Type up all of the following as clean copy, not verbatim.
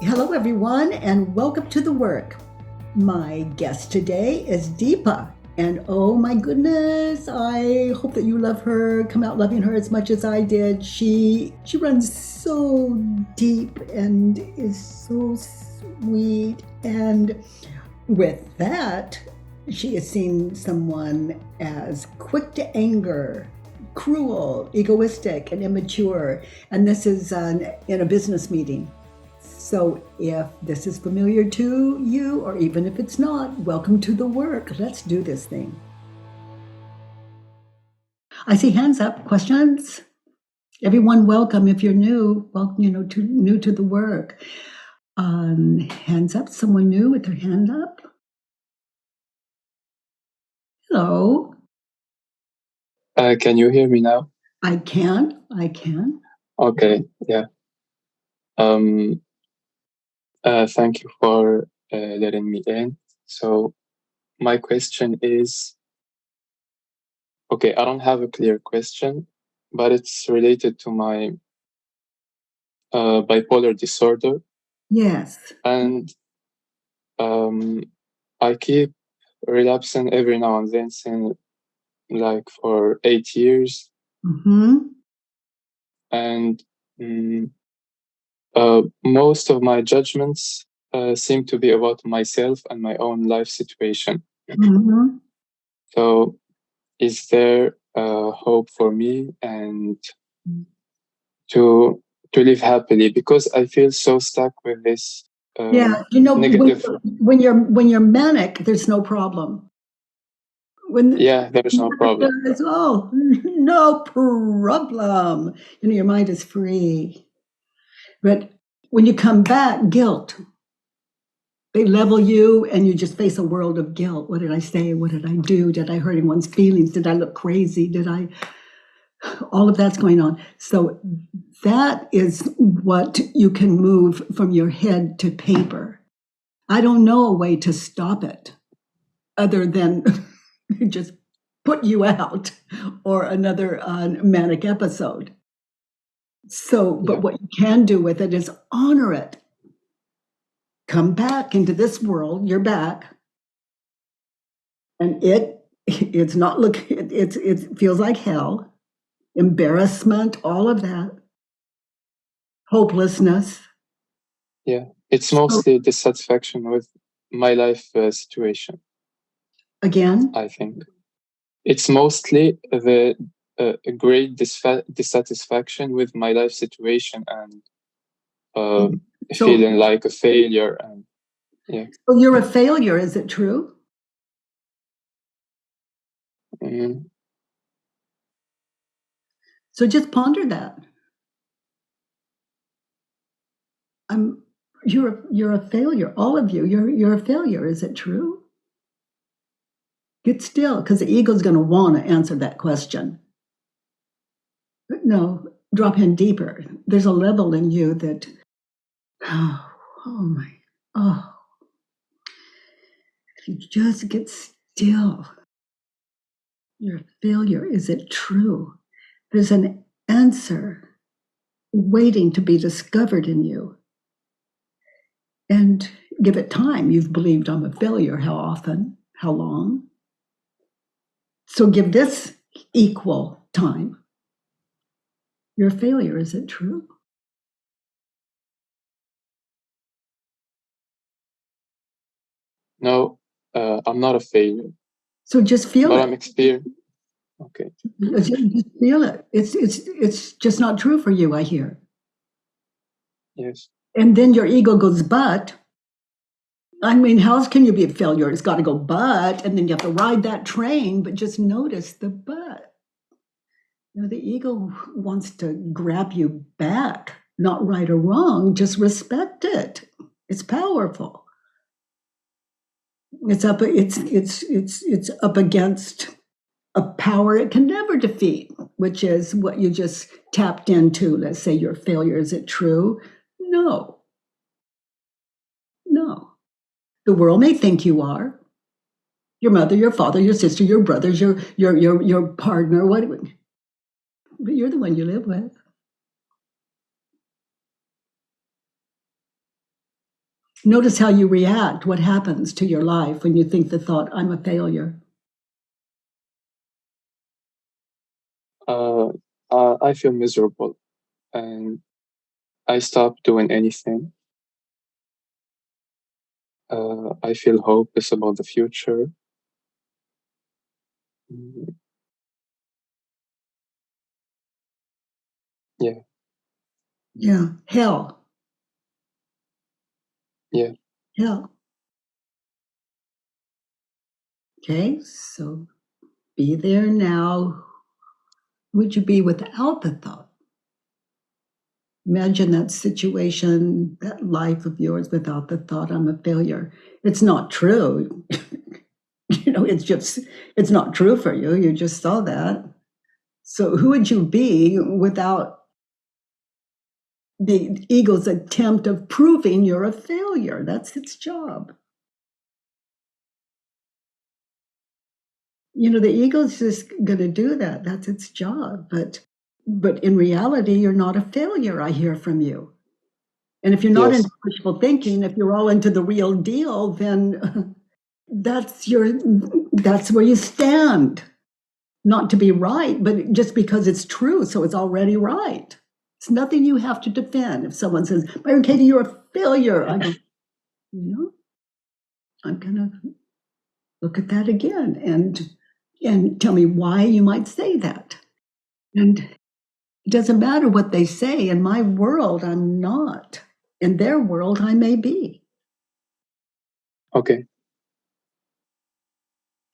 Hello, everyone, and welcome to the work. My guest today is Deepa. And oh my goodness, I hope that you love her, come out loving her as much as I did. She runs so deep and is so sweet. And with that, she is seen someone as quick to anger, cruel, egoistic, and immature. And this is in a business meeting. So if this is familiar to you, or even if it's not, welcome to the work. Let's do this thing. I see hands up. Questions? Everyone, welcome. If you're new, welcome. New to the work. Hands up. Someone new with their hand up. Hello. Can you hear me now? I can. Okay. Yeah. Thank you for letting me in. So my question is, okay, I don't have a clear question, but it's related to my bipolar disorder. Yes. And I keep relapsing every now and then since like for 8 years. Mm-hmm. And most of my judgments seem to be about myself and my own life situation. Mm-hmm. So is there hope for me and to live happily? Because I feel so stuck with this negative. When you're manic, there's no problem. There's no problem. No problem. Your mind is free. But when you come back, guilt. They level you and you just face a world of guilt. What did I say? What did I do? Did I hurt anyone's feelings? Did I look crazy? All of that's going on. So that is what you can move from your head to paper. I don't know a way to stop it other than just put you out or another manic episode. So, but what you can do with it is honor it. Come back into this world, you're back. And it feels like hell, embarrassment, all of that, hopelessness. Yeah, it's mostly dissatisfaction with my life situation. Again? I think it's mostly the great dissatisfaction with my life situation and feeling like a failure. And yeah. So you're a failure, is it true? Mm-hmm. So just ponder that. You're a failure. All of you, you're a failure. Is it true? Get still, because the ego's going to want to answer that question. But no, drop in deeper. There's a level in you that, if you just get still, you're a failure. Is it true? There's an answer waiting to be discovered in you. And give it time. You've believed I'm a failure. How often? How long? So give this equal time. You're a failure. Is it true? No, I'm not a failure. So just feel it. But I'm experiencing. Okay. Just feel it. It's just not true for you, I hear. Yes. And then your ego goes, but. I mean, how else can you be a failure? It's got to go, but, and then you have to ride that train, but just notice the but. The ego wants to grab you back, not right or wrong, just respect it. It's powerful. It's up against a power it can never defeat, which is what you just tapped into. Let's say your failure. Is it true? No. The world may think you are. Your mother, your father, your sister, your brothers, your partner, but you're the one you live with. Notice how you react. What happens to your life when you think the thought, I'm a failure? I feel miserable and I stop doing anything. I feel hopeless about the future. Mm, Yeah, Yeah. Hell. yeah. Hell. Okay. So be there now. Would you be without the thought? Imagine that situation, that life of yours without the thought, I'm a failure. It's not true. It's not true for you. You just saw that. So who would you be without the ego's attempt of proving you're a failure? That's its job. The ego's just going to do that. That's its job. But in reality, you're not a failure, I hear from you. And if you're not Yes, into wishful thinking, if you're all into the real deal, then that's where you stand. Not to be right, but just because it's true, so it's already right. It's nothing you have to defend. If someone says, Byron Katie, you're a failure, I go, I'm gonna look at that again and tell me why you might say that. And it doesn't matter what they say. In my world, I'm not. In their world, I may be. okay.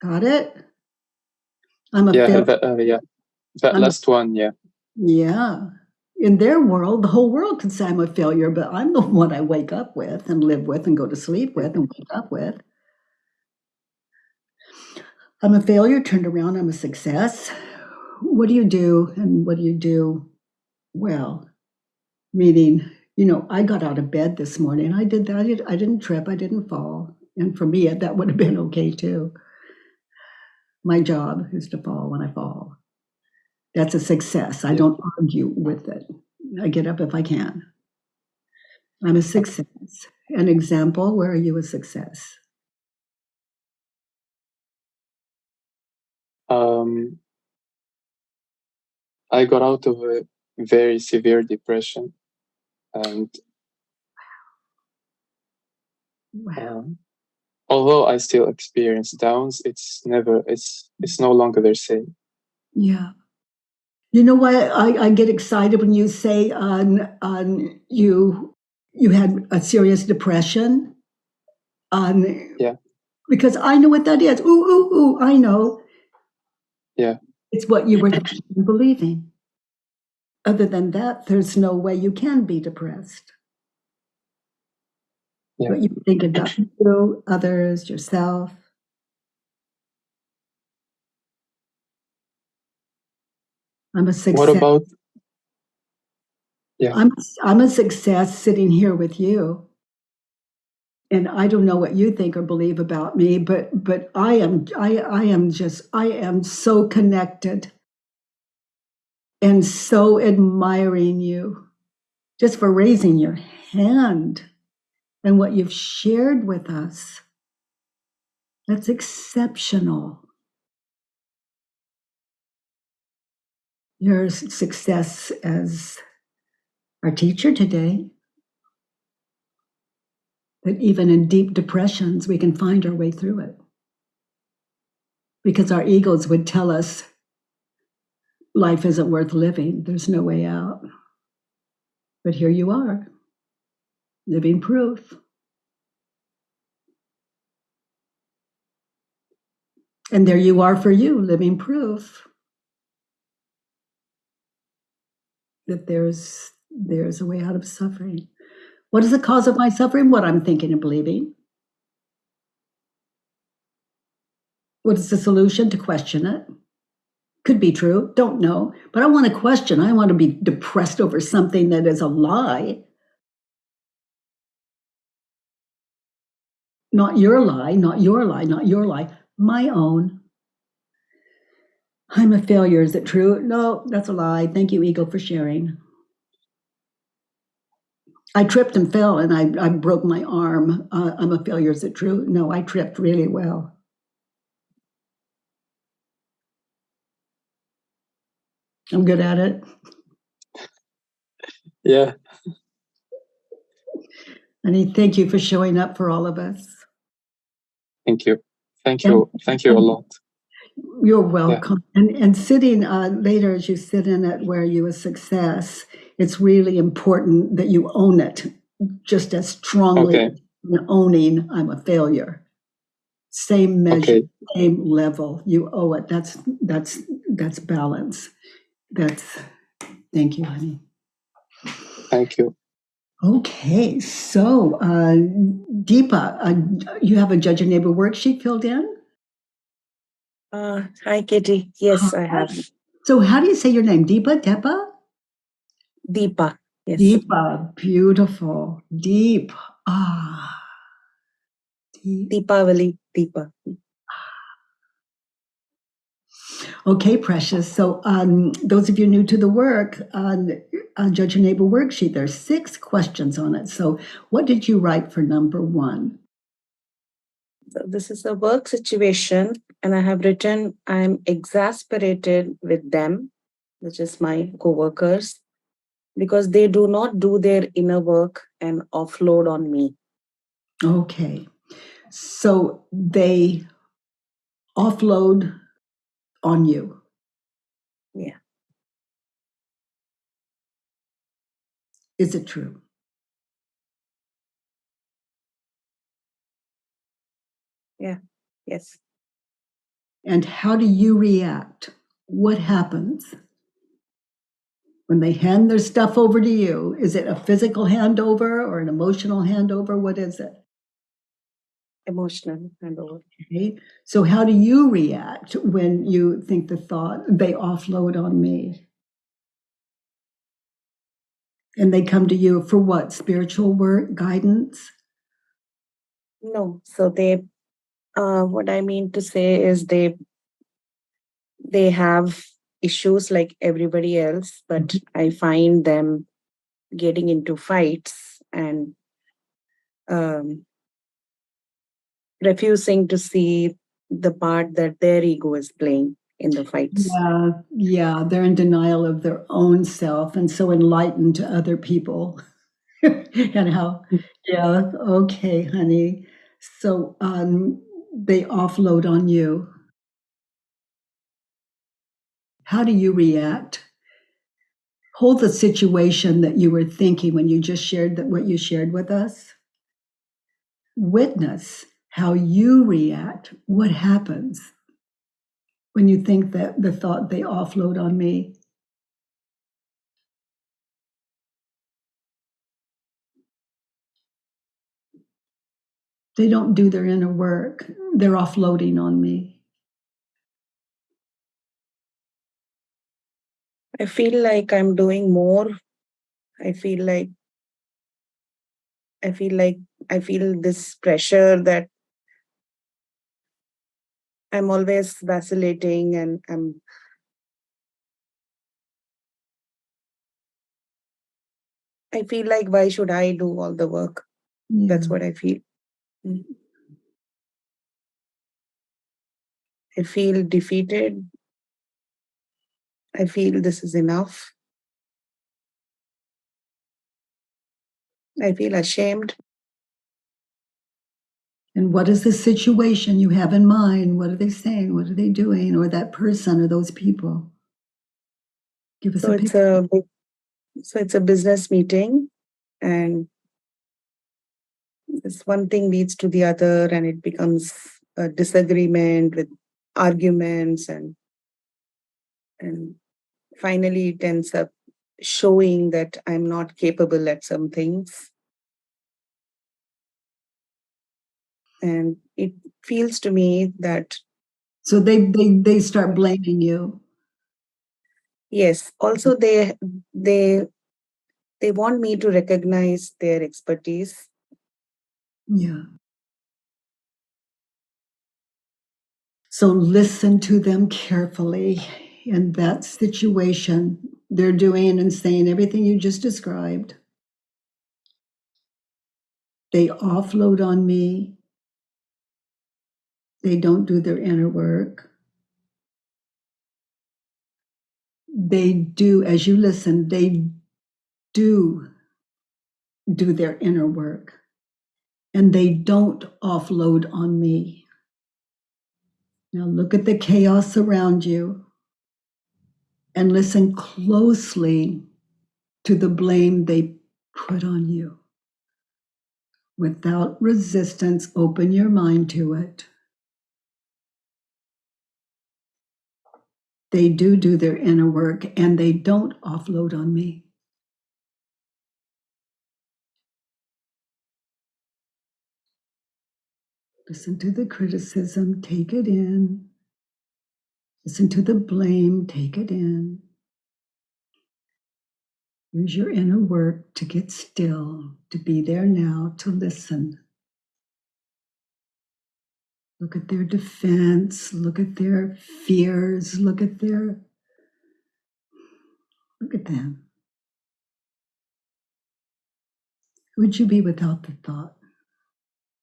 Got it? I'm a Yeah, failure. that I'm a, last one, yeah. yeah. In their world, the whole world could say I'm a failure, but I'm the one I wake up with and live with and go to sleep with and wake up with. I'm a failure turned around. I'm a success. What do you do? And what do you do well? Meaning, I got out of bed this morning. I did that. I didn't trip. I didn't fall. And for me, that would have been okay too. My job is to fall when I fall. That's a success. I Yeah. don't argue with it. I get up if I can. I'm a Okay. success. An example, where are you a success? Um, I got out of a very severe depression, and Wow. um, although I still experience downs, it's no longer the same. Yeah. You know why I get excited when you say you had a serious depression? Yeah, Because I know what that is. Ooh, ooh, ooh, I know. yeah, It's what you were believing. Other than that, there's no way you can be depressed. yeah. What you think about you, others, yourself. I'm a What success. about, yeah, I'm a success sitting here with you. And I don't know what you think or believe about me, but I am so connected and so admiring you just for raising your hand and what you've shared with us. That's exceptional. Your success as our teacher today, that even in deep depressions, we can find our way through it. Because our egos would tell us life isn't worth living, there's no way out. But here you are, living proof. And there you are for you, living proof that there's a way out of suffering. What is the cause of my suffering? What I'm thinking and believing. What is the solution? To question it. Could be true, don't know. But I want to question. I want to be depressed over something that is a lie. Not your lie, not your lie, not your lie, my own. I'm a failure. Is it true? No, that's a lie. Thank you, ego, for sharing. I tripped and fell and I broke my arm. I'm a failure. Is it true? No, I tripped really well. I'm good at it. Yeah. Honey, thank you for showing up for all of us. Thank you. Thank you. Thank you a lot. You're welcome. Yeah. And sitting later, as you sit in it where you a success, it's really important that you own it just as strongly as owning I'm a failure. Same measure, same level. You owe it. That's balance. Thank you, honey. Thank you. Okay, so Deepa, you have a judge and neighbor worksheet filled in? Hi, Katie. Yes, I have. So how do you say your name? Deepa? Deepa? Deepa. Yes. Deepa. Beautiful. Deep. Deepavali. Deepa. Okay, precious. So those of you new to the work, on Judge Your Neighbor worksheet, there's 6 questions on it. So what did you write for number 1? So this is a work situation, and I have written, I'm exasperated with them, which is my co-workers, because they do not do their inner work and offload on me. Okay. So they offload on you. Yeah. Is it true? Yeah. Yes. And how do you react? What happens when they hand their stuff over to you? Is it a physical handover or an emotional handover? What is it? Emotional handover. Okay. So how do you react when you think the thought, they offload on me? And they come to you for what? Spiritual work, guidance? No. So they, what I mean to say is they have issues like everybody else, but I find them getting into fights and refusing to see the part that their ego is playing in the fights. Yeah, they're in denial of their own self and so enlightened to other people. And how, yeah, okay, honey. So they offload on you. How do you react? Hold the situation that you were thinking when you just shared that what you shared with us. Witness how you react. What happens when you think that the thought they offload on me? They don't do their inner work. They're offloading on me. I feel like I'm doing more. I feel this pressure that I'm always vacillating and I feel like, why should I do all the work? Yeah. That's what I feel. I feel defeated. I feel this is enough. I feel ashamed. And what is the situation you have in mind? What are they saying? What are they doing? Or that person or those people? Give us a picture. So it's a business meeting, and this one thing leads to the other, and it becomes a disagreement with arguments, and finally it ends up showing that I'm not capable at some things. And it feels to me that... So they start blaming you. Yes. Also, they want me to recognize their expertise. Yeah. So listen to them carefully. In that situation, they're doing and saying everything you just described. They offload on me. They don't do their inner work. They do, as you listen, they do their inner work. And they don't offload on me. Now look at the chaos around you and listen closely to the blame they put on you. Without resistance, open your mind to it. They do their inner work and they don't offload on me. Listen to the criticism, take it in. Listen to the blame, take it in. Use your inner work to get still, to be there now, to listen. Look at their defense, look at their fears, look at them. Who would you be without the thought?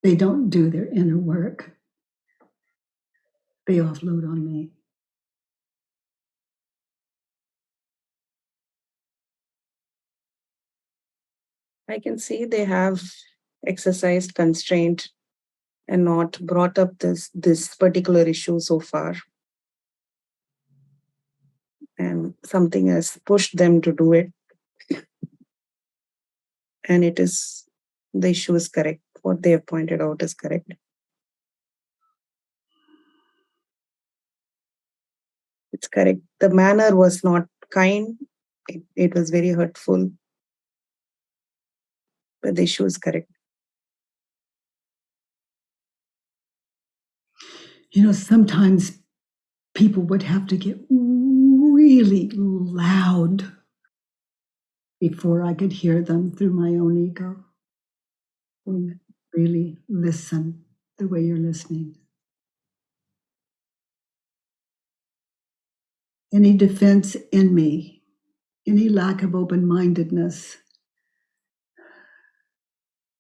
They don't do their inner work. They offload on me. I can see they have exercised constraint and not brought up this particular issue so far. And something has pushed them to do it. And the issue is correct. What they have pointed out is correct. It's correct. The manner was not kind. It was very hurtful. But the issue is correct. Sometimes people would have to get really loud before I could hear them through my own ego. Really listen the way you're listening. Any defense in me, any lack of open-mindedness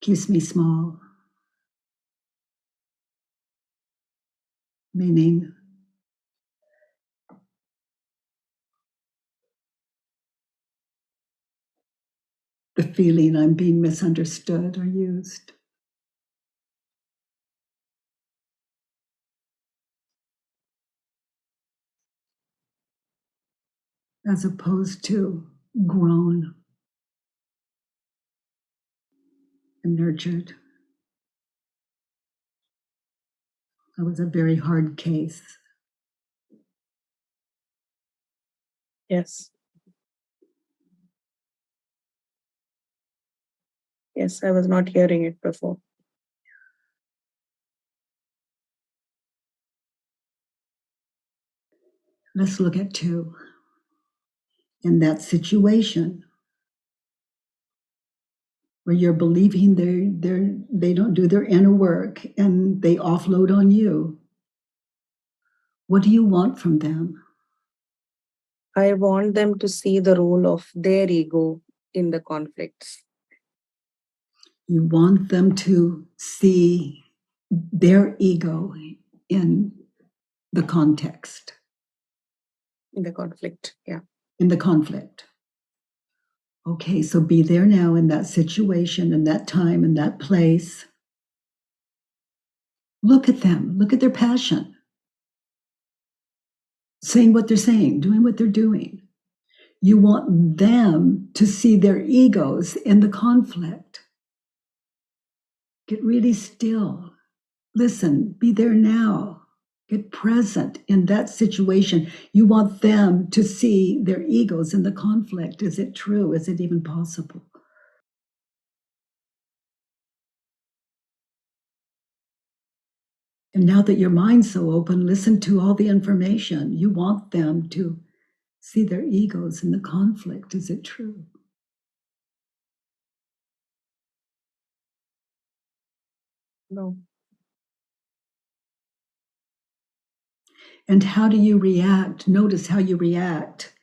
keeps me small. Meaning, the feeling I'm being misunderstood or used. As opposed to grown and nurtured. That was a very hard case. Yes. Yes, I was not hearing it before. Let's look at 2. In that situation where you're believing they don't do their inner work and they offload on you, what do you want from them? I want them to see the role of their ego in the conflicts. You want them to see their ego in the context. In the conflict, yeah. In the conflict. Okay, so be there now in that situation, in that time, in that place. Look at them. Look at their passion. Saying what they're saying, doing what they're doing. You want them to see their egos in the conflict. Get really still. Listen, be there now. Get present in that situation. You want them to see their egos in the conflict. Is it true? Is it even possible? And now that your mind's so open, listen to all the information. You want them to see their egos in the conflict. Is it true? No. And how do you react? Notice how you react.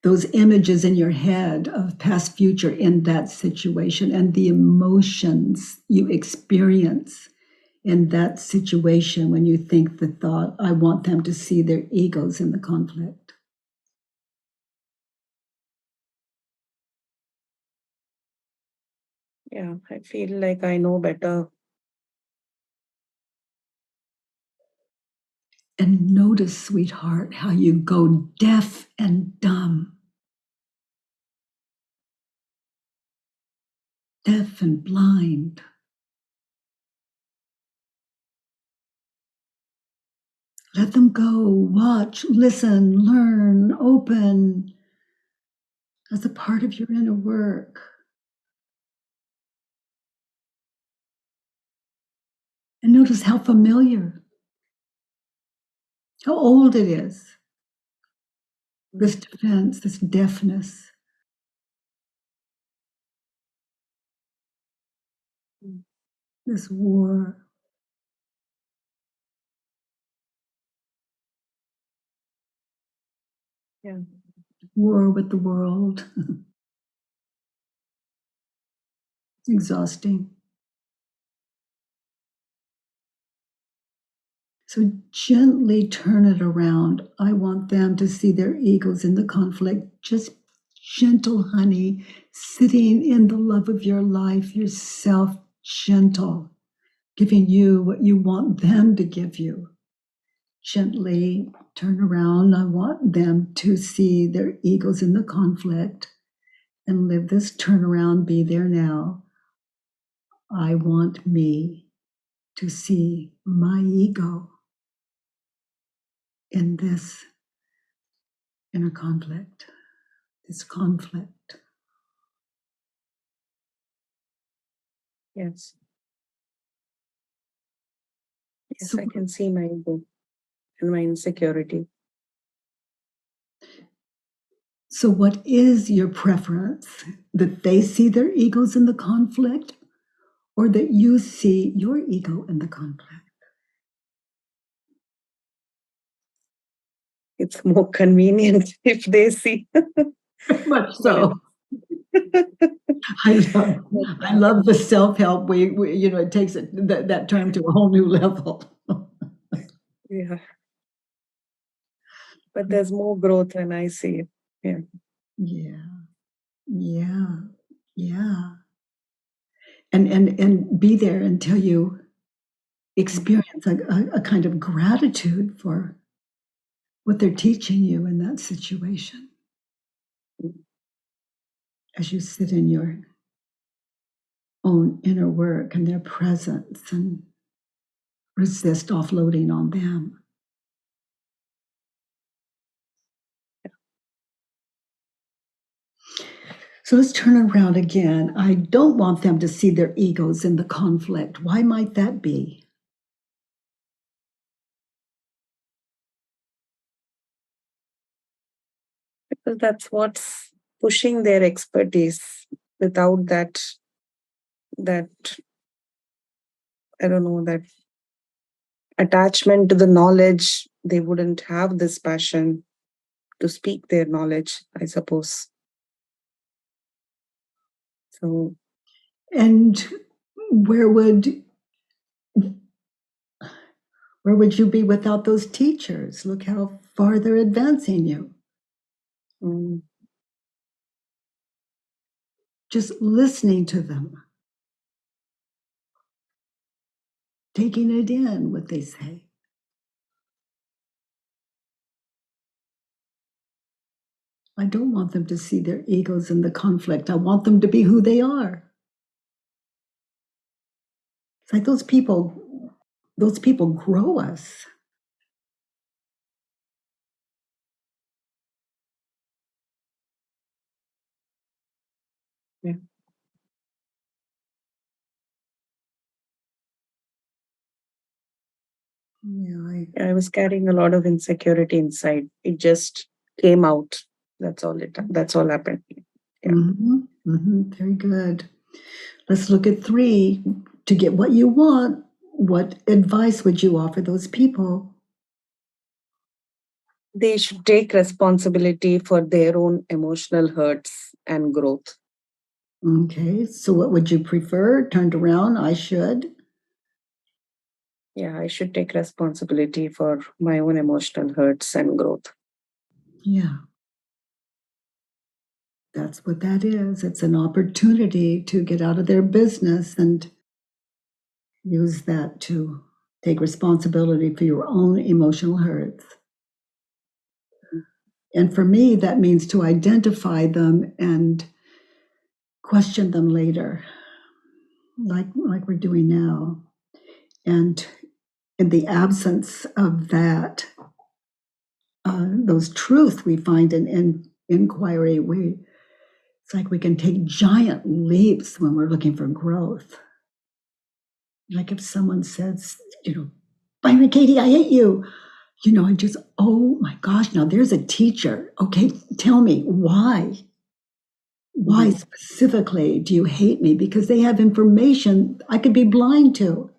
those images in your head of past, future in that situation and the emotions you experience in that situation when you think the thought, I want them to see their egos in the conflict. Yeah, I feel like I know better. And notice, sweetheart, how you go deaf and dumb. Deaf and blind. Let them go, watch, listen, learn, open as a part of your inner work. And notice how familiar, how old it is. This defense, this deafness. This war. Yeah. War with the world. It's exhausting. So gently turn it around. I want them to see their egos in the conflict. Just gentle, honey, sitting in the love of your life, yourself, gentle, giving you what you want them to give you. Gently turn around. I want them to see their egos in the conflict and live this turnaround, be there now. I want me to see my ego in this inner conflict, this conflict. Yes. Yes, So, I can see my ego and my insecurity. so what is your preference? That they see their egos in the conflict, or that you see your ego in the conflict? It's more convenient if they see. Much so. I love the self-help. We it takes that term to a whole new level. Yeah. But there's more growth when I see it. Yeah. Yeah. And be there until you experience a kind of gratitude for what they're teaching you in that situation. As you sit in your own inner work and their presence and resist offloading on them. So let's turn around again. I don't want them to see their egos in the conflict. Why might that be? Because that's what's pushing their expertise. Without that I don't know, that attachment to the knowledge, they wouldn't have this passion to speak their knowledge, I suppose. So, And where would you be without those teachers? Look how far they're advancing you. Just listening to them, taking it in, what they say. I don't want them to see their egos in the conflict. I want them to be who they are. It's like those people grow us. yeah. Yeah, I was carrying a lot of insecurity inside. It just came out. That's all happened. Yeah. Very good. Let's look at 3. To get what you want, what advice would you offer those people? They should take responsibility for their own emotional hurts and growth. Okay, so what would you prefer? Turned around, I should. Yeah, I should take responsibility for my own emotional hurts and growth. Yeah. That's what that is. It's an opportunity to get out of their business and use that to take responsibility for your own emotional hurts. And for me, that means to identify them and question them later, like we're doing now. And in the absence of that, those truth we find in inquiry, it's like we can take giant leaps when we're looking for growth. Like if someone says, Byron, Katie, I hate you. I just, oh my gosh, now there's a teacher. Okay, tell me why. Why specifically do you hate me? Because they have information I could be blind to.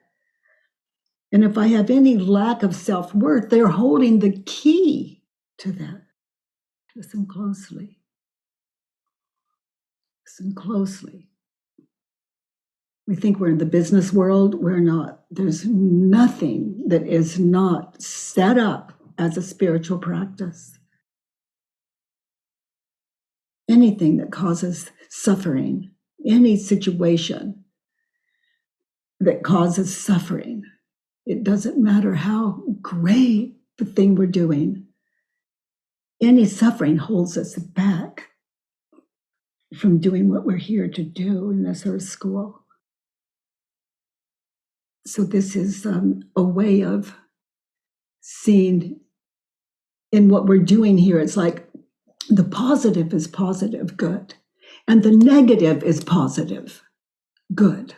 And if I have any lack of self-worth, they're holding the key to that. Listen closely. Listen closely. We think we're in the business world. We're not. There's nothing that is not set up as a spiritual practice. Anything that causes suffering, any situation that causes suffering, it doesn't matter how great the thing we're doing, any suffering holds us back from doing what we're here to do in this earth school. So this is a way of seeing in what we're doing here. It's like the positive is positive, good. And the negative is positive, good.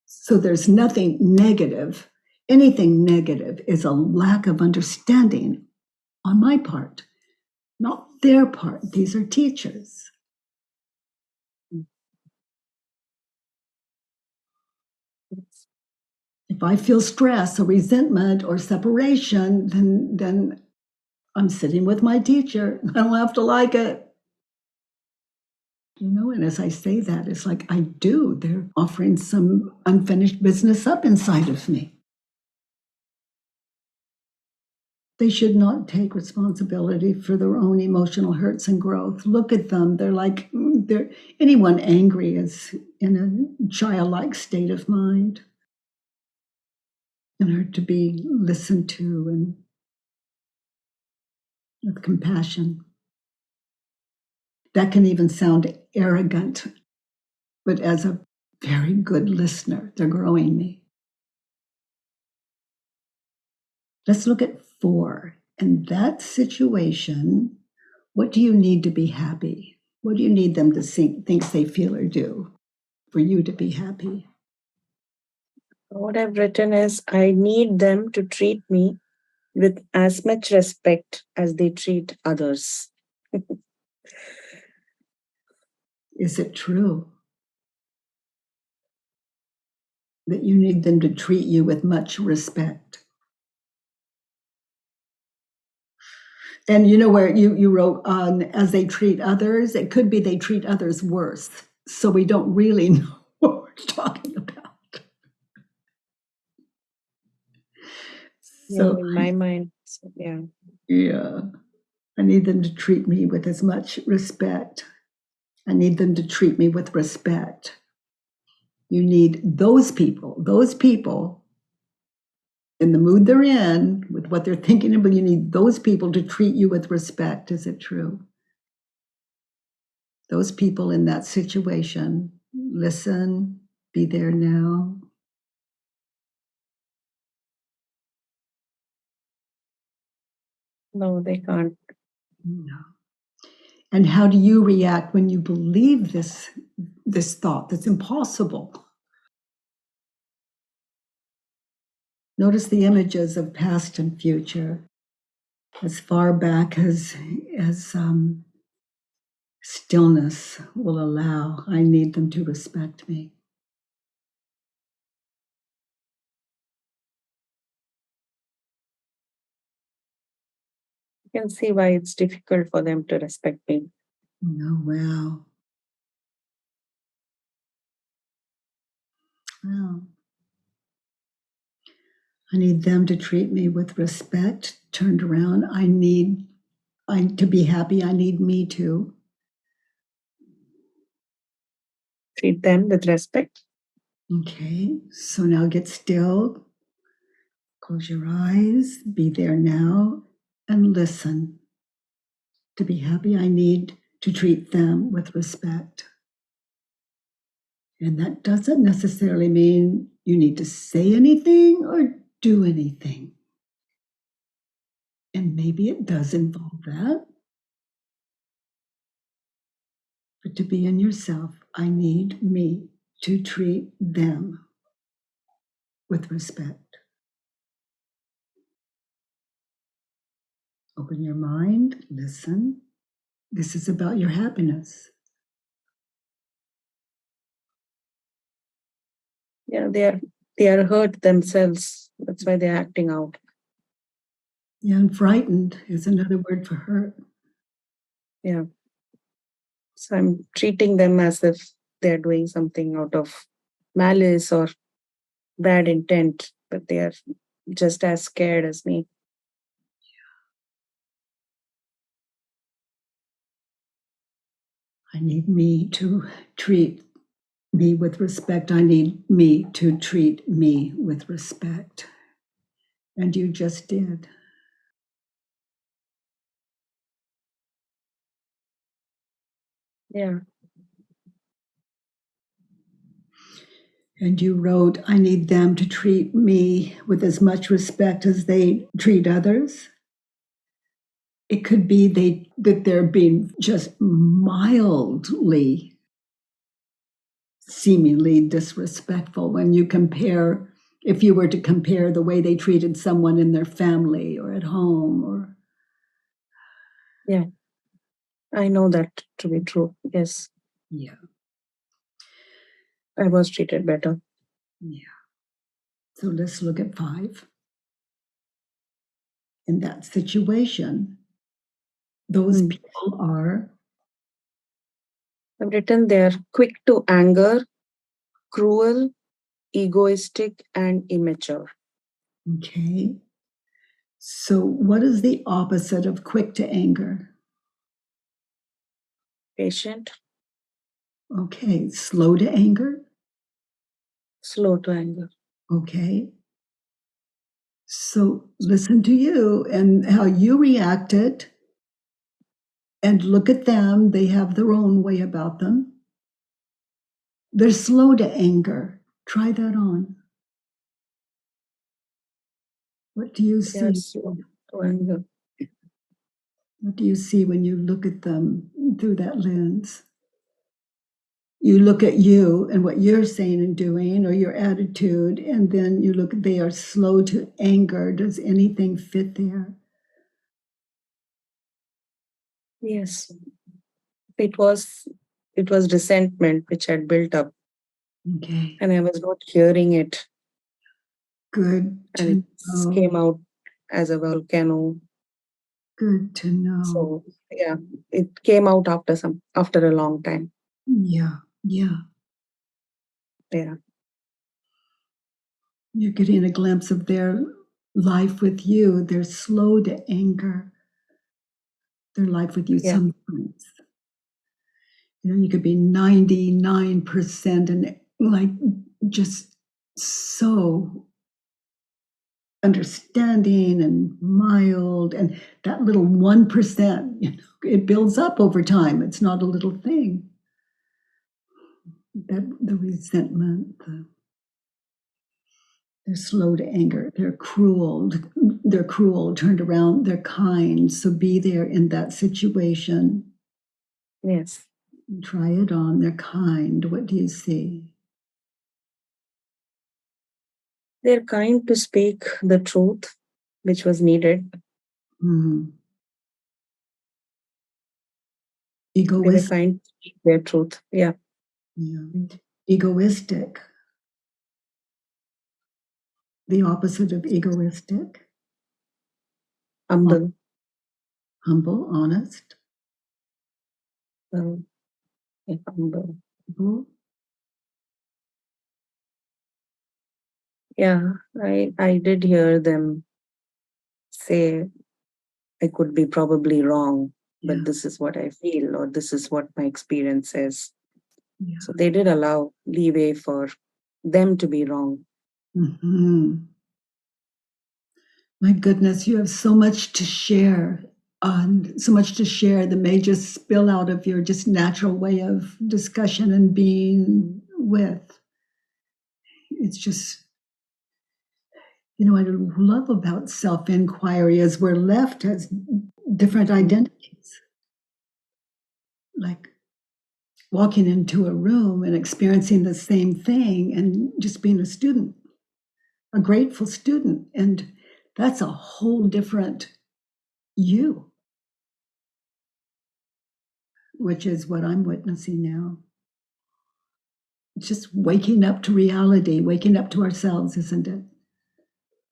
So there's nothing negative. Anything negative is a lack of understanding on my part, not their part. These are teachers. If I feel stress or resentment or separation, then I'm sitting with my teacher. I don't have to like it. And as I say that, it's like I do. They're offering some unfinished business up inside of me. They should not take responsibility for their own emotional hurts and growth. Look at them. They're like, anyone angry is in a childlike state of mind. And are to be listened to and with compassion. That can even sound arrogant, but as a very good listener, they're growing me. Let's look at 4. In that situation, what do you need to be happy? What do you need them to think, say, feel, or do for you to be happy? What I've written is I need them to treat me with as much respect as they treat others. Is it true that you need them to treat you with much respect? And where you wrote on as they treat others, it could be they treat others worse. So we don't really know what we're talking about. So in my mind, yeah, I need them to treat me with as much respect. I need them to treat me with respect. You need those people in the mood they're in, with what they're thinking about. You need those people to treat you with respect. Is it true? Those people in that situation, listen, be there now. No, they can't. No. And how do you react when you believe this thought that's impossible? Notice the images of past and future, as far back as stillness will allow. I need them to respect me. You can see why it's difficult for them to respect me. Oh, wow. Wow. I need them to treat me with respect. Turned around. To be happy, I need me to. Treat them with respect. Okay, so now get still. Close your eyes. Be there now and listen. To be happy, I need to treat them with respect. And that doesn't necessarily mean you need to say anything or do anything. And maybe it does involve that. But to be in yourself, I need me to treat them with respect. Open your mind, listen. This is about your happiness. Yeah, they are hurt themselves. That's why they're acting out. Yeah, and frightened is another word for hurt. Yeah. So I'm treating them as if they're doing something out of malice or bad intent, but they are just as scared as me. I need me to treat me with respect. I need me to treat me with respect. And you just did. Yeah. And you wrote, I need them to treat me with as much respect as they treat others. It could be that they're being just mildly, seemingly disrespectful when you compare, if you were to compare the way they treated someone in their family or at home or. Yeah. I know that to be true. Yes. Yeah. I was treated better. Yeah. So let's look at 5. In that situation, those people are. I've written there quick to anger, cruel, egoistic, and immature. Okay. So what is the opposite of quick to anger? Patient. Okay. Slow to anger? Slow to anger. Okay. So listen to you and how you reacted and look at them. They have their own way about them. They're slow to anger. Try that on. What do you They are see? slow to anger. What do you see when you look at them through that lens? You look at you and what you're saying and doing or your attitude, and then you look, they are slow to anger. Does anything fit there? Yes. It was resentment which had built up. Okay. And I was not hearing it. Good to and it know. came out as a volcano. Good to know. So yeah, it came out after a long time. Yeah. Yeah. Yeah. You're getting a glimpse of their life with you. They're slow to anger. Their life with you Yeah. sometimes. You could be 99% and like just so understanding and mild, and that little 1%, it builds up over time. It's not a little thing. That the resentment, they're slow to anger. They're cruel. They're cruel. Turned around. They're kind. So be there in that situation. Yes. Try it on. They're kind. What do you see? They're kind to speak the truth, which was needed. They were Egoistic. kind to speak their truth. Yeah. Yeah. Egoistic. The opposite of egoistic. Humble. humble, honest, humble. humble. Yeah, I did hear them say I could be probably wrong, Yeah, but this is what I feel, or this is what my experience is. yeah. So they did allow leeway for them to be wrong. Mhm. My goodness, you have so much to share. So much to share that may just spill out of your just natural way of discussion and being with. It's just, what I love about self-inquiry is we're left as different identities. Like walking into a room and experiencing the same thing and just being a student, a grateful student. And that's a whole different you, which is what I'm witnessing now. It's just waking up to reality, waking up to ourselves, isn't it?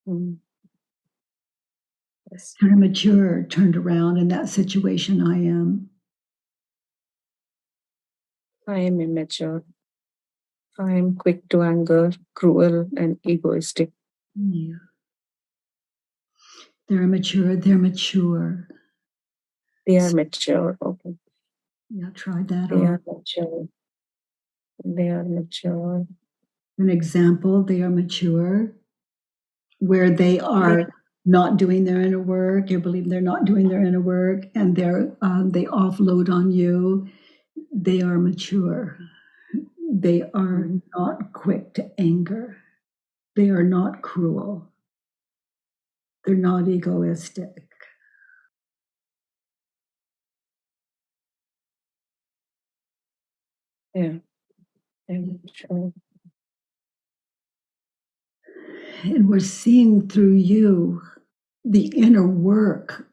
Mm. Yes. Kind of mature, turned around in that situation I am. I am immature. I am quick to anger, cruel, and egoistic. Yeah. They're mature, they're mature. They are mature. Okay. Yeah, try that They on. are mature. They are mature. An example, they are mature, where they are not doing their inner work. You believe they're not doing their inner work, and they offload on you. They are mature. They are not quick to anger. They are not cruel. They're not egoistic. Yeah. They're mature. And we're seeing through you the inner work.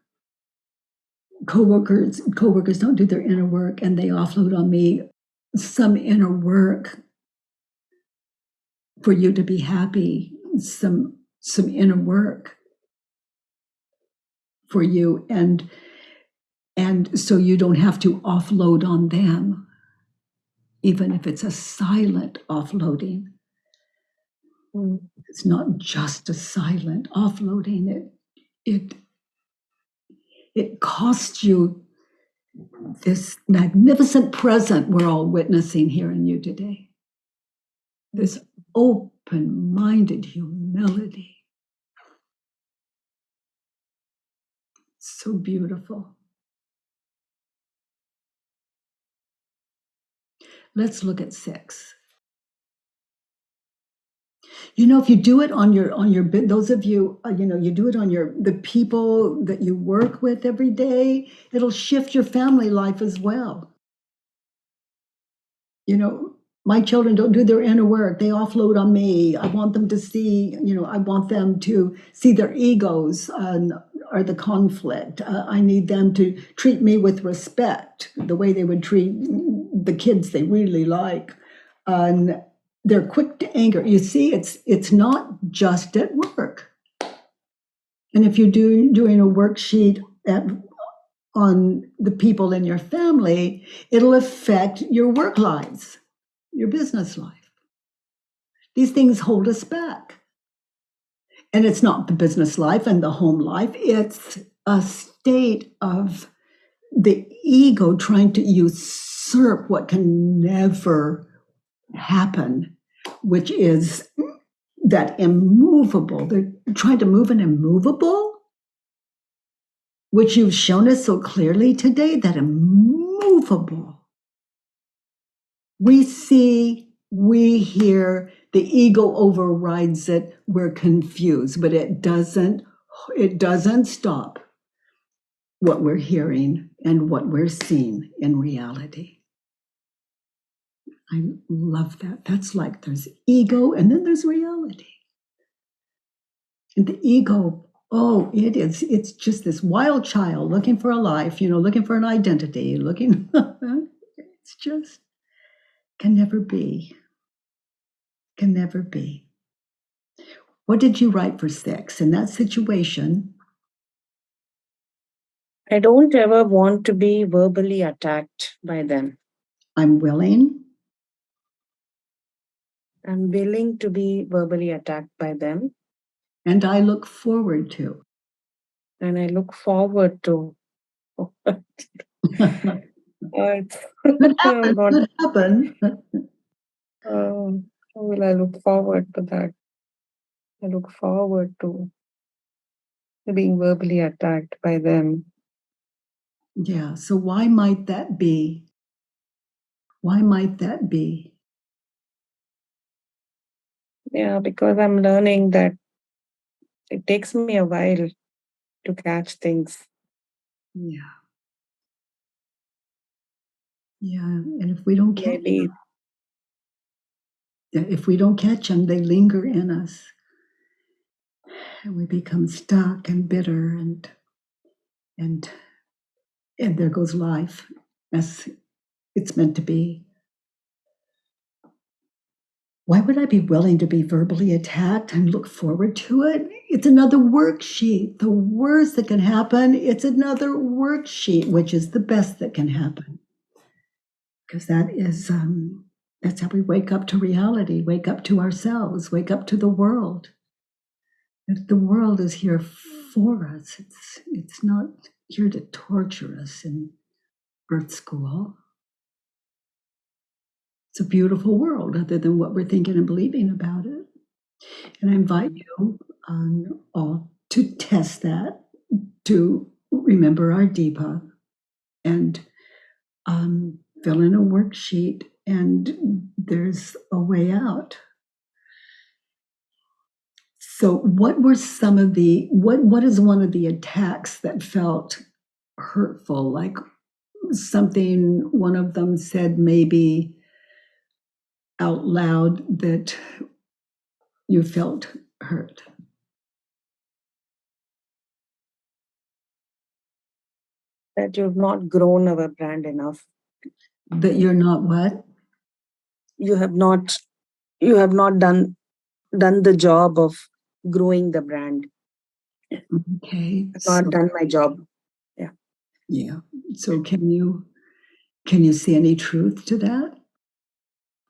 Coworkers don't do their inner work, and they offload on me some inner work for you to be happy, some inner work for you, and so you don't have to offload on them, even if it's a silent offloading. It's not just a silent offloading. It costs you this magnificent present we're all witnessing here in you today. This open-minded humility. So beautiful. Let's look at 6. If you do it on your those of you, you do it on the people that you work with every day, it'll shift your family life as well. My children don't do their inner work. They offload on me. I want them to see, I want them to see their egos or the conflict. I need them to treat me with respect, the way they would treat the kids they really like. And they're quick to anger. You see, it's not just at work. And if you're doing a worksheet on the people in your family, it'll affect your work lives, your business life. These things hold us back. And it's not the business life and the home life, it's a state of the ego trying to usurp what can never happen, which is that immovable. They're trying to move an immovable, which you've shown us so clearly today, that immovable. We see, we hear, the ego overrides it, we're confused, but it doesn't stop what we're hearing and what we're seeing in reality. I love that. That's like there's ego and then there's reality. And the ego, it's just this wild child looking for a life, looking for an identity, it's just can never be. Can never be. What did you write for 6? In that situation, I don't ever want to be verbally attacked by them. I'm willing. I'm willing to be verbally attacked by them. And I look forward to. And I look forward to. Could I'm happen. not, Could happen. how will I look forward to that? I look forward to being verbally attacked by them. Yeah. So why might that be? Why might that be? Yeah, because I'm learning that it takes me a while to catch things. Yeah. Yeah. And if we don't catch Maybe them, they linger in us. And we become stuck and bitter and there goes life as it's meant to be. Why would I be willing to be verbally attacked and look forward to it? It's another worksheet. The worst that can happen, it's another worksheet, which is the best that can happen. Because that's how we wake up to reality, wake up to ourselves, wake up to the world. That the world is here for us. It's not here to torture us in birth school. It's a beautiful world, other than what we're thinking and believing about it. And I invite you all to test that, to remember our Deepa, and fill in a worksheet, and there's a way out. So, what were some of the what is one of the attacks that felt hurtful? Like something one of them said maybe out loud that you felt hurt. that you've not grown our brand enough. That you're not what? You have not done the job of growing the brand. Okay. I've not done my job. Yeah. So can you see any truth to that?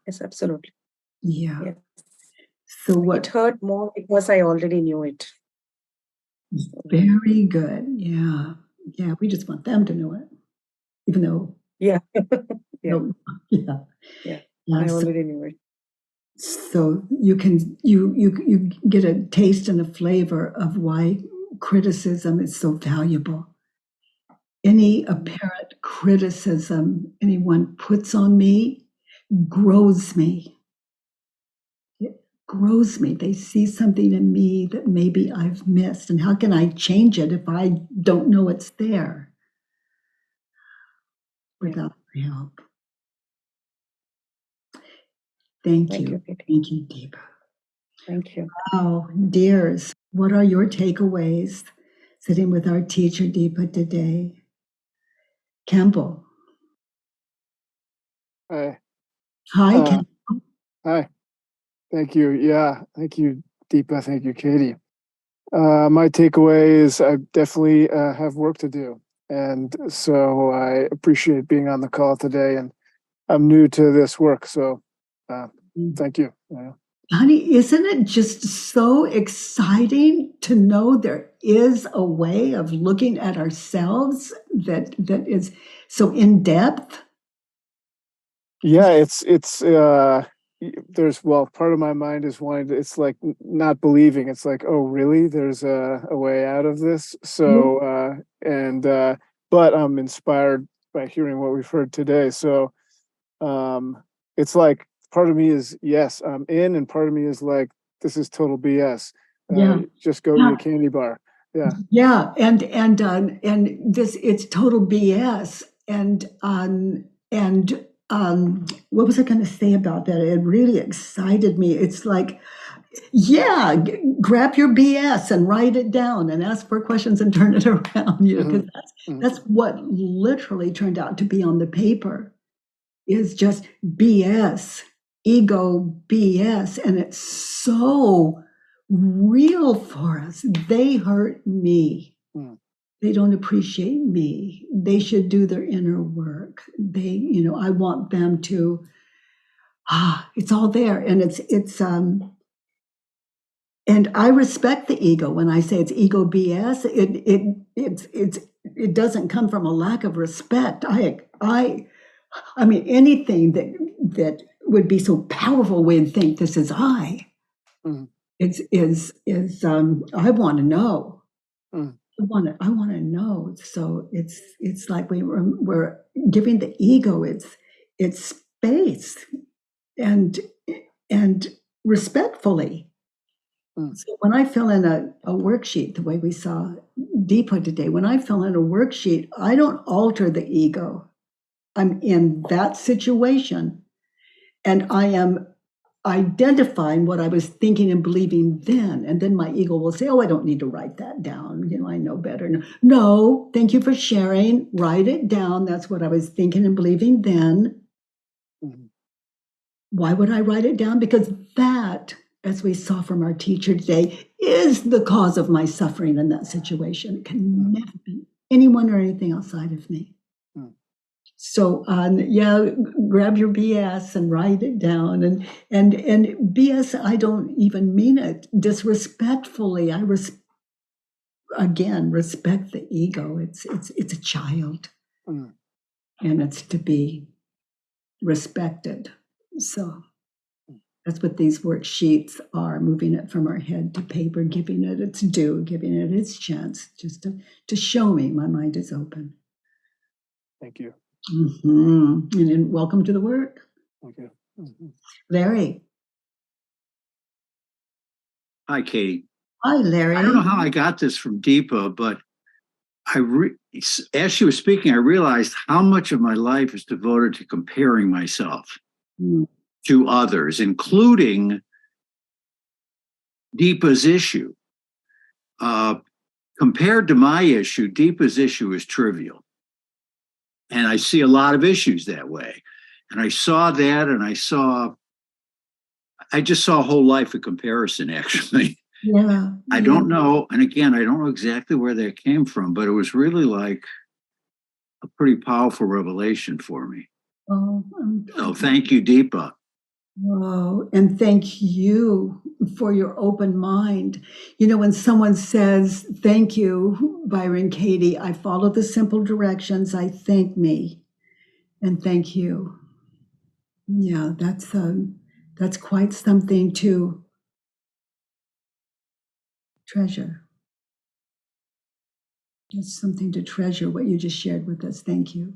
Yes, absolutely. Yeah. Yes. So what? It hurt more because I already knew it. Very good. Yeah. Yeah. We just want them to know it, even though. Yeah. Yeah. No, yeah. Yeah. Yeah. I already knew it. So you can you get a taste and a flavor of why criticism is so valuable. Any apparent criticism anyone puts on me grows me. It grows me. They see something in me that maybe I've missed. And how can I change it if I don't know it's there without their help? Thank you. Katie. Thank you, Deepa. Thank you. Oh, dears, what are your takeaways sitting with our teacher, Deepa, today? Campbell. Hi. Hi, Campbell. Hi. Thank you. Yeah. Thank you, Deepa. Thank you, Katie. My takeaway is I definitely have work to do. And so I appreciate being on the call today. And I'm new to this work. So thank you. Yeah. Honey, isn't it just so exciting to know there is a way of looking at ourselves that is so in depth? Yeah, it's there's part of my mind is wanting to, it's like not believing. It's like, oh really, there's a way out of this. So but I'm inspired by hearing what we've heard today. So it's like part of me is yes, I'm in, and part of me is like, this is total BS. Yeah. Just go eat a candy bar. Yeah. Yeah, and this, it's total BS. And what was I going to say about that? It really excited me. It's like, yeah, grab your BS and write it down and ask for questions and turn it around. Because that's what literally turned out to be on the paper, is just BS, ego BS, and it's so real for us. They hurt me. They don't appreciate me. They should do their inner work. I want them to, it's all there. And and I respect the ego. When I say it's ego BS, it doesn't come from a lack of respect. I mean, anything that would be so powerful when think this is I. Mm. I want to know. Mm. I want to know. So it's like we're giving the ego its space and respectfully. Mm. So when I fill in a worksheet, the way we saw Deepa today, when I fill in a worksheet, I don't alter the ego. I'm in that situation, and I am identifying what I was thinking and believing then. And then my ego will say, oh, I don't need to write that down. I know better. No, thank you for sharing. Write it down. That's what I was thinking and believing then. Mm-hmm. Why would I write it down? Because that, as we saw from our teacher today, is the cause of my suffering in that situation. It can never be anyone or anything outside of me. So grab your BS and write it down. And BS, I don't even mean it disrespectfully. I respect the ego. It's a child, and it's to be respected. So that's what these worksheets are: moving it from our head to paper, giving it its due, giving it its chance, just to show me my mind is open. Thank you. Mm-hmm. And then welcome to the work. Thank you. Mm-hmm. Larry. Hi, Katie. Hi, Larry. I don't know how I got this from Deepa, but as she was speaking, I realized how much of my life is devoted to comparing myself to others, including Deepa's issue. Compared to my issue, Deepa's issue is trivial. And I see a lot of issues that way. And I saw that, and I just saw a whole life of comparison, actually. Yeah. I don't know. And again, I don't know exactly where that came from, but it was really like a pretty powerful revelation for me. Oh, so thank you, Deepa. Oh, and thank you for your open mind. When someone says, thank you, Byron, Katie, I follow the simple directions. I thank me and thank you. Yeah, that's quite something to treasure. It's something to treasure, what you just shared with us. Thank you.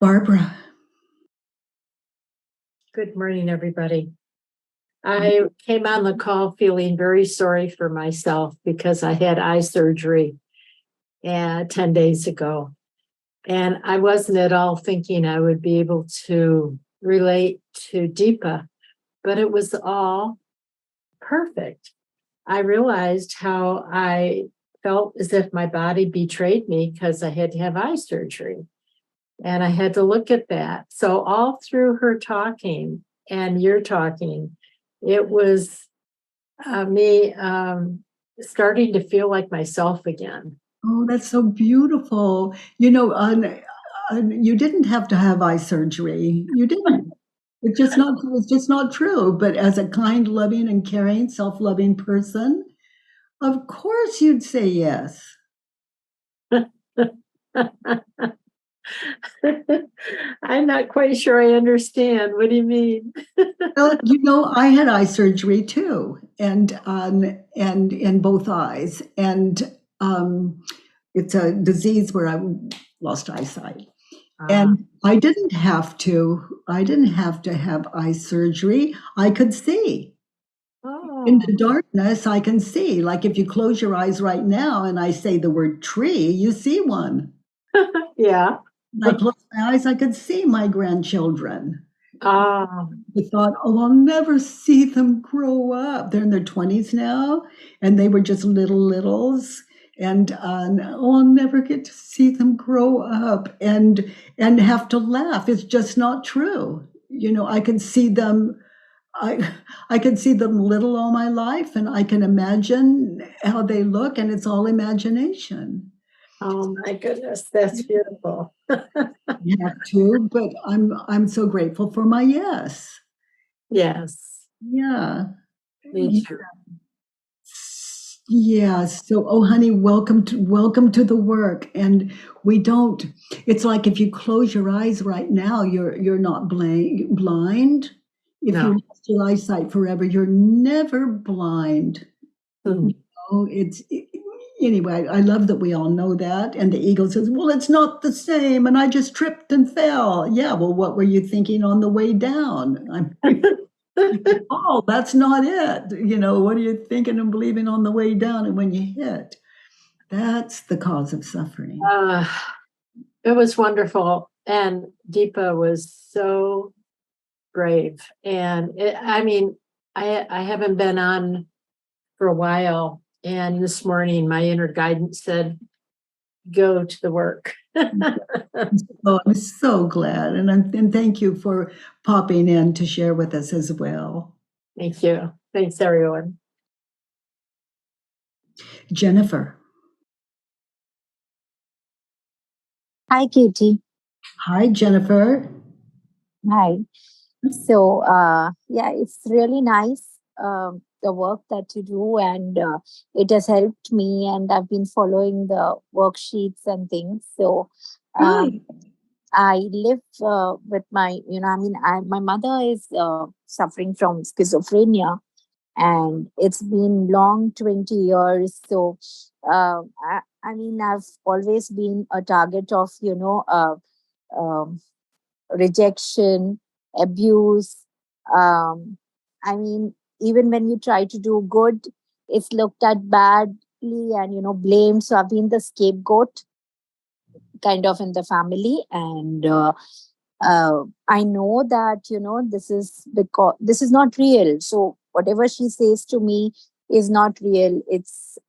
Barbara. Good morning, everybody. I came on the call feeling very sorry for myself because I had eye surgery 10 days ago. And I wasn't at all thinking I would be able to relate to Deepa, but it was all perfect. I realized how I felt as if my body betrayed me because I had to have eye surgery. And I had to look at that. So all through her talking and you're talking, it was me starting to feel like myself again. Oh, that's so beautiful. You didn't have to have eye surgery. You didn't. It's just not true. But as a kind, loving, and caring, self-loving person, of course you'd say yes. I'm not quite sure I understand. What do you mean? Well, I had eye surgery too, and in both eyes, and it's a disease where I lost eyesight. And I didn't have to have eye surgery. I could see. In the darkness, I can see. Like if you close your eyes right now and I say the word tree, you see one. Yeah. I closed my eyes, I could see my grandchildren. I thought, I'll never see them grow up. They're in their 20s now, and they were just littles. And I'll never get to see them grow up and have to laugh. It's just not true. I can see them I can see them little all my life, and I can imagine how they look, and it's all imagination. Oh my goodness, that's beautiful. You have to, but I'm so grateful for my yes. Yes, Yeah. me too. Yeah. So, oh, honey, welcome to the work. And we don't. It's like if you close your eyes right now, you're not blind. If you No. lost your eyesight forever, you're never blind. Mm. Oh, anyway. I love that we all know that. And the eagle says, "Well, it's not the same." And I just tripped and fell. Yeah. Well, what were you thinking on the way down? Oh, that's not it. What are you thinking and believing on the way down and when you hit? That's the cause of suffering. It was wonderful. And Deepa was so brave. And I mean, I haven't been on for a while. And this morning, my inner guidance said, go to the work. Oh, I'm so glad. And thank you for popping in to share with us as well. Thank you. Thanks, everyone. Jennifer. Hi, Katie. Hi, Jennifer. Hi. So, yeah, it's really nice, the work that you do, and it has helped me, and I've been following the worksheets and things. So, um, I live with my mother is suffering from schizophrenia, and it's been long 20 years. So, I've always been a target of, um, rejection, abuse. Um, I mean, even when you try to do good, it's looked at badly and, blamed. So I've been the scapegoat kind of in the family. And I know that, this is because this is not real. So whatever she says to me is not real. It's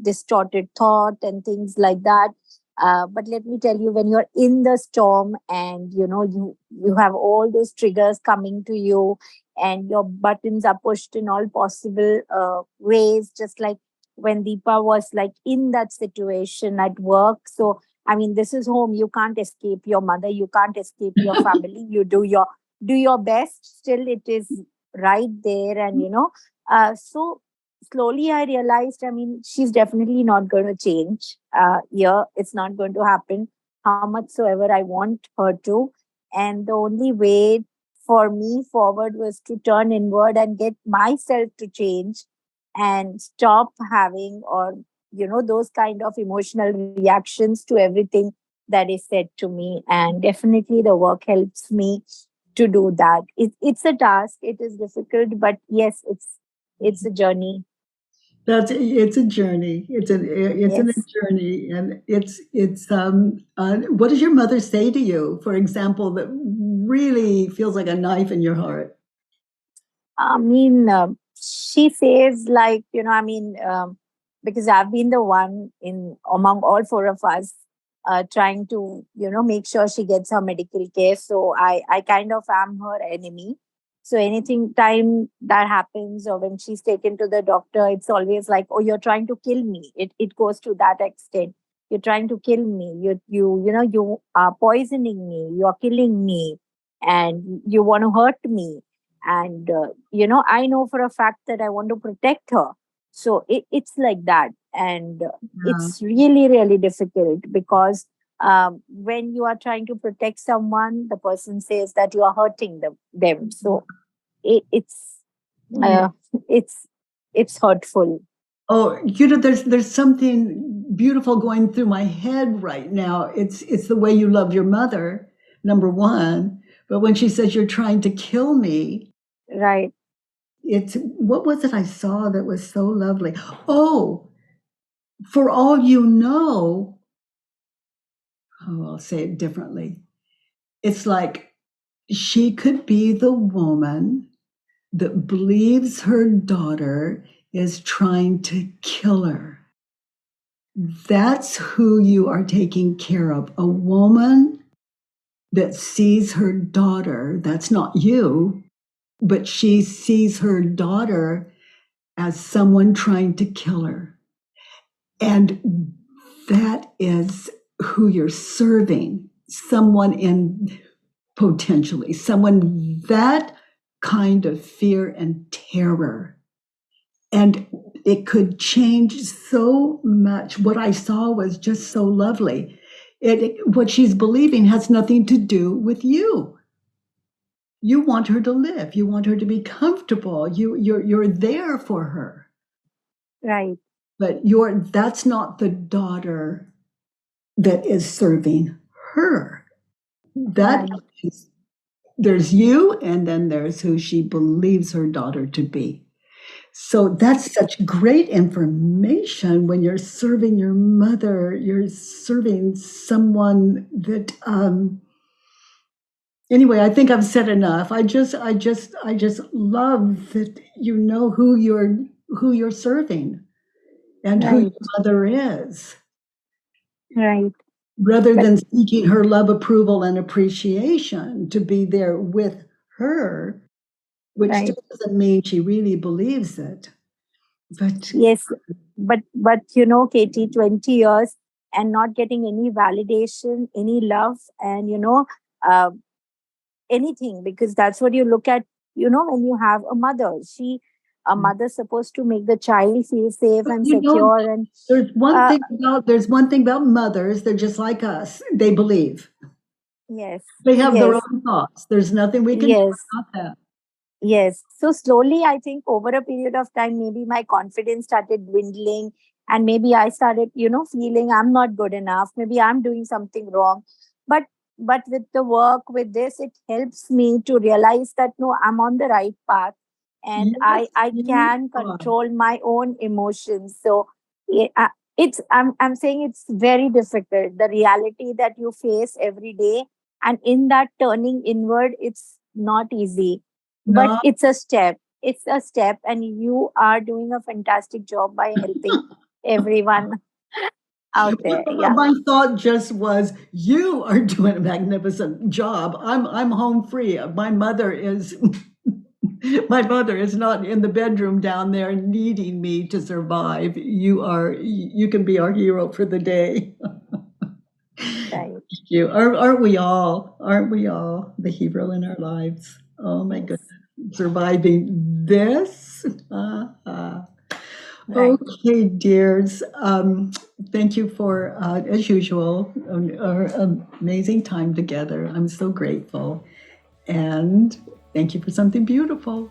distorted thought and things like that. But let me tell you, when you're in the storm and you have all those triggers coming to you, and your buttons are pushed in all possible ways, just like when Deepa was like in that situation at work. So this is home. You can't escape your mother. You can't escape your family. You do your best. Still, it is right there, and so slowly I realized. She's definitely not going to change. Yeah, it's not going to happen. How much soever I want her to, and the only way for me forward was to turn inward and get myself to change, and stop having or those kind of emotional reactions to everything that is said to me. And definitely the work helps me to do that. It's a task, it is difficult, but yes, it's a journey. It's a journey. It's a Yes. journey, and what does your mother say to you, for example, that really feels like a knife in your heart? She says, like, because I've been the one in among all four of us trying to, make sure she gets her medical care. So I kind of am her enemy. So anything time that happens or when she's taken to the doctor, it's always like, oh, you're trying to kill me. It goes to that extent. You're trying to kill me. You are poisoning me. You're killing me, and you want to hurt me. And I know for a fact that I want to protect her. So it's like that. And Yeah. it's really really difficult because when you are trying to protect someone, the person says that you are hurting them. So it's Yeah. uh, it's it's hurtful. Oh, there's something beautiful going through my head right now. It's the way you love your mother, number one. But when she says you're trying to kill me, Right. it's what was it I saw that was so lovely? Oh, for all you know, I'll say it differently. It's like she could be the woman that believes her daughter is trying to kill her. That's who you are taking care of. A woman that sees her daughter, that's not you, but she sees her daughter as someone trying to kill her. And that is who you're serving, potentially someone that kind of fear and terror. And it could change so much. What I saw was just so lovely. What she's believing has nothing to do with you. You want her to live. You want her to be comfortable. You're there for her. Right. But that's not the daughter that is serving her. That Right. is, there's you, and then there's who she believes her daughter to be. So that's such great information when you're serving your mother. You're serving someone that. Anyway, I think I've said enough. I just love that you know who you're serving and who your Right. mother is, Right. rather than seeking her love, approval, and appreciation, to be there with her, which Right. still doesn't mean she really believes it. But Yes, but you know, Katie, 20 years and not getting any validation, any love, and uh, anything, because that's what you look at. When you have a mother, a mother's supposed to make the child feel safe and you know, secure, and there's one uh, thing about mothers. They're just like us. They believe. yes, They have their yes, own thoughts. There's nothing we can do yes. about that. Yes. So slowly, I think over a period of time, maybe my confidence started dwindling. And maybe I started, feeling I'm not good enough. Maybe I'm doing something wrong. But with the work with this, it helps me to realize that no, I'm on the right path, and Yes, I you can are. control my own emotions. So I'm saying it's very difficult. The reality that you face every day, and in that turning inward, it's not easy, but No. it's a step, and you are doing a fantastic job by helping everyone out there. Yeah. My thought just was, you are doing a magnificent job. I'm home free. My mother is my mother is not in the bedroom down there needing me to survive. You can be our hero for the day. Right. Thank you. Aren't we all? Aren't we all the hero in our lives? Oh my Yes. goodness. Surviving this. Right. Okay, dears. Thank you for, as usual, our amazing time together. I'm so grateful. And thank you for something beautiful.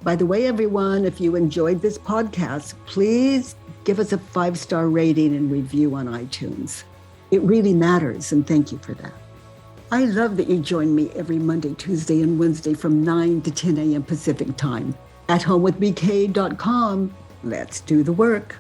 By the way, everyone, if you enjoyed this podcast, please give us a 5-star rating and review on iTunes. It really matters, and thank you for that. I love that you join me every Monday, Tuesday, and Wednesday from 9 to 10 a.m. Pacific time. At homewithbk.com. Let's do the work.